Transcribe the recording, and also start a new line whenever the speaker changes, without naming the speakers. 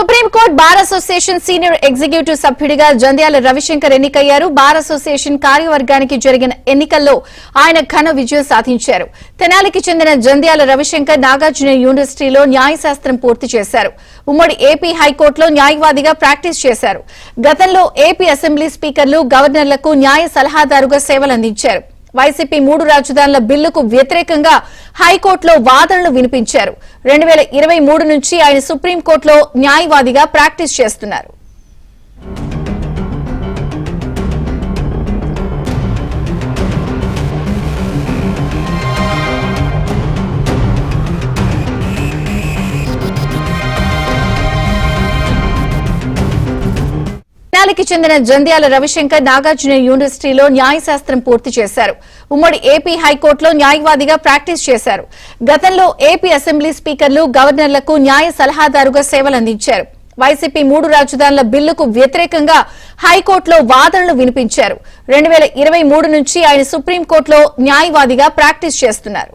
Supreme court bar association senior executive సభ్యుడిగా జంధ్యాల రవిశంకర్ ఎన్నికయ్యారు. Bar association కార్యవర్గానికి జరిగిన ఎన్నికల్లో ఆయన ఘన విజయం సాధించారు. తెనాలికి చెందిన జంధ్యాల రవిశంకర్ నాగార్జున యూనివర్సిటీలో న్యాయశాస్త్రం పూర్తి చేశారు. ఉమ్మడి ఏపీ హైకోర్టులో న్యాయవాదిగా ప్రాక్టీస్ చేశారు. గతంలో ఏపీ అసెంబ్లీ స్పీకర్లు, గవర్నర్లకు న్యాయ సలహాదారుగా సేవలందించారు. వైసీపీ 3 రాజధానుల బిల్లుకు వ్యతిరేకంగా హైకోర్టులో వాదనలు వినిపించారు. 2023 నుంచి ఆయన సుప్రీంకోర్టులో న్యాయవాదిగా ప్రాక్టీస్ చేస్తున్నారు. తెనాలికి చెందిన జంధ్యాల రవిశంకర్ నాగార్జున యూనివర్సిటీలో న్యాయశాస్త్రం పూర్తి చేశారు. ఉమ్మడి ఏపీ హైకోర్టులో న్యాయవాదిగా ప్రాక్టీస్ చేశారు. గతంలో ఏపీ అసెంబ్లీ స్పీకర్లు, గవర్నర్లకు న్యాయ సలహాదారుగా సేవలందించారు. వైసీపీ 3 రాజధానుల బిల్లుకు వ్యతిరేకంగా హైకోర్టులో వాదనలు వినిపించారు. 2023 నుంచి ఆయన సుప్రీంకోర్టులో న్యాయవాదిగా ప్రాక్టీస్ చేస్తున్నారు.